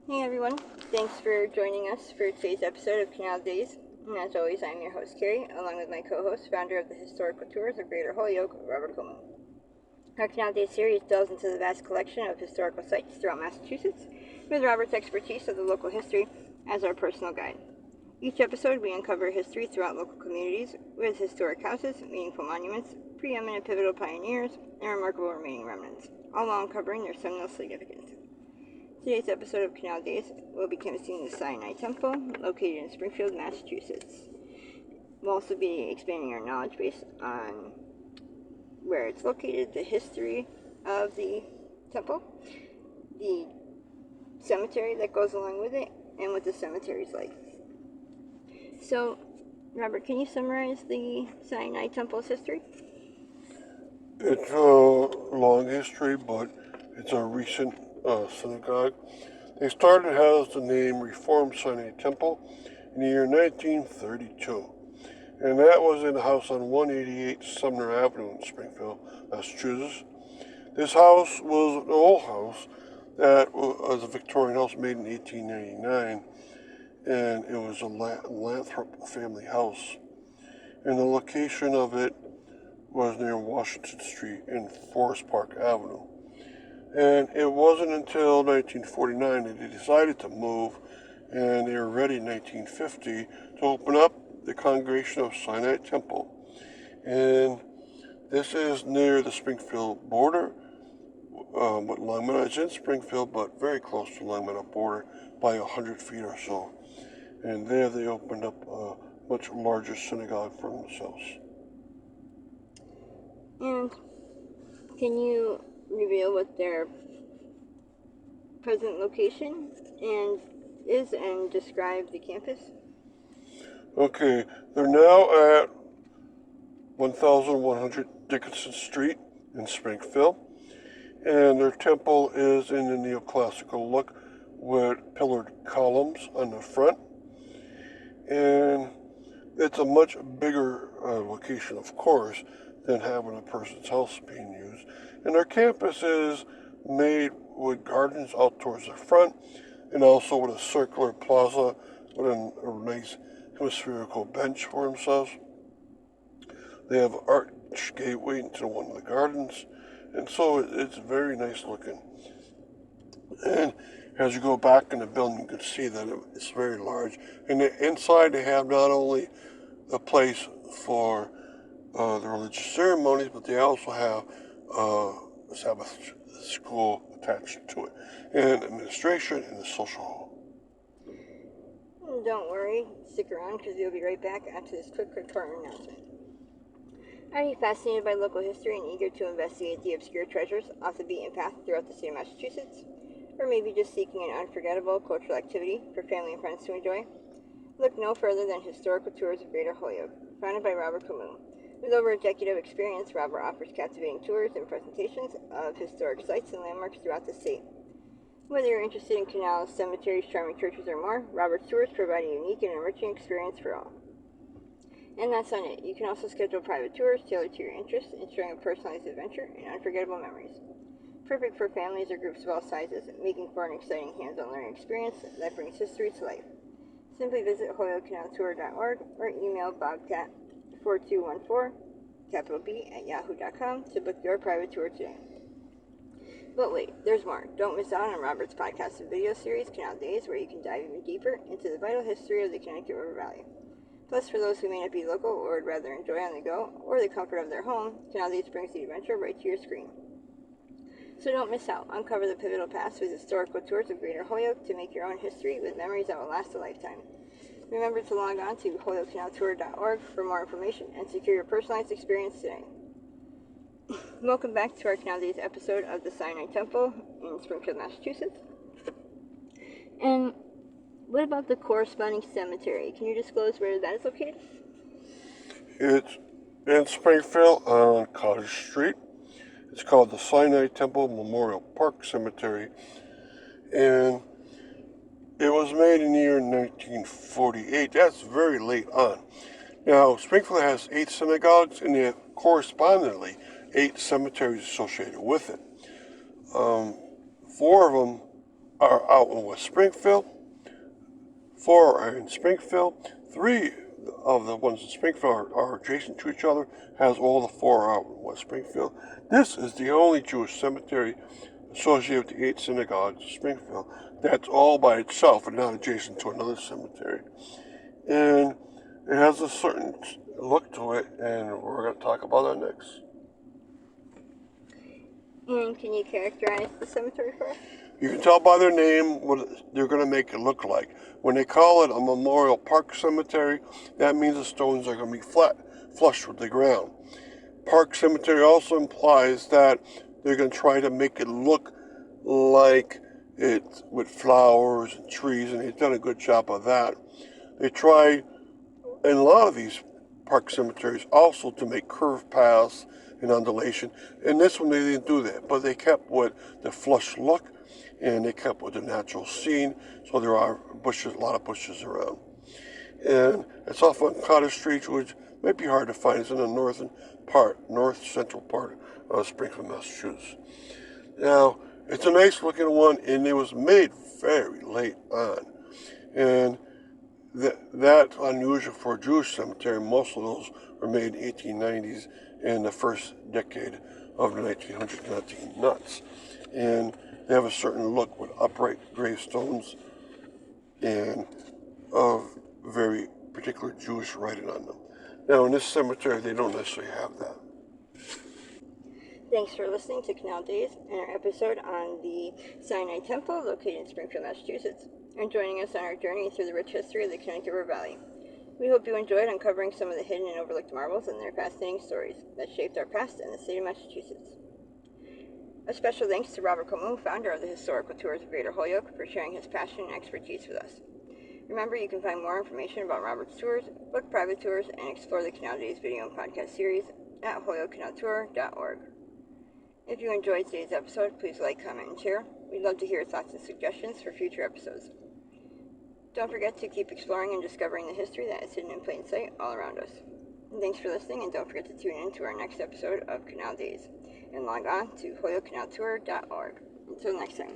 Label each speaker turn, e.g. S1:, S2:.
S1: Hey everyone, thanks for joining us for today's episode of Canal Days. And as always, I'm your host Carrie, along with my co-host, founder of the Historical Tours of Greater Holyoke, Robert Coleman. Our Canal Days series delves into the vast collection of historical sites throughout Massachusetts, with Robert's expertise of the local history as our personal guide. Each episode, we uncover history throughout local communities, with historic houses, meaningful monuments, preeminent pivotal pioneers, and remarkable remaining remnants, all while uncovering their seminal significance. Today's episode of Canal Days will be canvassing the Sinai Temple, located in Springfield, Massachusetts. We'll also be expanding our knowledge base on where it's located, the history of the temple, the cemetery that goes along with it, and what the cemetery is like. So, Robert, can you summarize the Sinai Temple's history?
S2: It's a long history, but it's a recent synagogue. They started as the name Reformed Sinai Temple in the year 1932. And that was in a house on 188 Sumner Avenue in Springfield, Massachusetts. This house was an old house that was a Victorian house made in 1899, and it was a Lathrop family house. And the location of it was near Washington Street and Forest Park Avenue. And it wasn't until 1949 that they decided to move, and they were ready in 1950 to open up the Congregation of Sinai Temple. And this is near the Springfield border, with Longmeadow. It's in Springfield, but very close to Longmeadow border by 100 feet or so. And there they opened up a much larger synagogue for themselves.
S1: And can you reveal what their present location is and describe the campus?
S2: Okay, they're now at 1100 Dickinson Street in Springfield, and their temple is in the neoclassical look with pillared columns on the front, and it's a much bigger location, of course, than having a person's house being used. And their campus is made with gardens out towards the front, and also with a circular plaza with a nice hemispherical bench for themselves. They have an arch gateway into one of the gardens, and so it's very nice looking. And as you go back in the building, you can see that it's very large. And inside they have not only a place for the religious ceremonies, but they also have a Sabbath school attached to it, and administration and the social hall.
S1: Don't worry, stick around because we'll be right back after this quick corner announcement. Are you fascinated by local history and eager to investigate the obscure treasures off the beaten path throughout the state of Massachusetts? Or maybe just seeking an unforgettable cultural activity for family and friends to enjoy? Look no further than Historical Tours of Greater Holyoke, founded by Robert Coleman. With over a decade of experience, Robert offers captivating tours and presentations of historic sites and landmarks throughout the state. Whether you're interested in canals, cemeteries, charming churches, or more, Robert's tours provide a unique and enriching experience for all. And that's not it. You can also schedule private tours tailored to your interests, ensuring a personalized adventure and unforgettable memories. Perfect for families or groups of all sizes, making for an exciting hands-on learning experience that brings history to life. Simply visit holyokecanaltour.org or email bobcat4214, capital B, at yahoo.com to book your private tour today. But wait, there's more. Don't miss out on Robert's podcast and video series, Canal Days, where you can dive even deeper into the vital history of the Connecticut River Valley. Plus, for those who may not be local or would rather enjoy on the go or the comfort of their home, Canal Days brings the adventure right to your screen. So don't miss out. Uncover the pivotal paths with historical tours of Greater Holyoke to make your own history with memories that will last a lifetime. Remember to log on to holyokecanaltour.org for more information and secure your personalized experience today. Welcome back to our Canal Days episode of the Sinai Temple in Springfield, Massachusetts. And what about the corresponding cemetery? Can you disclose where that is located?
S2: It's in Springfield on Cottage Street. It's called the Sinai Temple Memorial Park Cemetery, and it was made in the year 1948. That's very late on. Now, Springfield has 8 synagogues, and they have correspondingly 8 cemeteries associated with it. 4 of them are out in West Springfield. 4 are in Springfield. 3 of the ones in Springfield are adjacent to each other. Has all the 4 out in West Springfield. This is the only Jewish cemetery associated with the 8 synagogues of Springfield that's all by itself and not adjacent to another cemetery. And it has a certain look to it, and we're going to talk about that next.
S1: And can you characterize the cemetery for us?
S2: You can tell by their name what they're going to make it look like. When they call it a memorial park cemetery, that means the stones are going to be flush with the ground. Park cemetery also implies that they're going to try to make it look like it with flowers and trees, and they've done a good job of that. They try in a lot of these park cemeteries also to make curved paths and undulation. In this one, they didn't do that, but they kept with the flush look, and they kept with the natural scene, so there are bushes, a lot of bushes around. And it's off on Cottage Street, which might be hard to find. It's in the north central part of Springfield, Massachusetts. Now, it's a nice looking one, and it was made very late on. And that's unusual for a Jewish cemetery. Most of those were made in the 1890s and the first decade of the 1900s, not nuts. And they have a certain look with upright gravestones and of very particular Jewish writing on them. Now, in this cemetery, they don't necessarily have that.
S1: Thanks for listening to Canal Days and our episode on the Sinai Temple located in Springfield, Massachusetts, and joining us on our journey through the rich history of the Connecticut River Valley. We hope you enjoyed uncovering some of the hidden and overlooked marvels and their fascinating stories that shaped our past in the state of Massachusetts. A special thanks to Robert Comu, founder of the Historical Tours of Greater Holyoke, for sharing his passion and expertise with us. Remember, you can find more information about Robert's tours, book private tours, and explore the Canal Days video and podcast series at holyokecanaltour.org. If you enjoyed today's episode, please like, comment, and share. We'd love to hear your thoughts and suggestions for future episodes. Don't forget to keep exploring and discovering the history that is hidden in plain sight all around us. Thanks for listening, and don't forget to tune in to our next episode of Canal Days, and log on to holyokecanaltour.org. Until next time.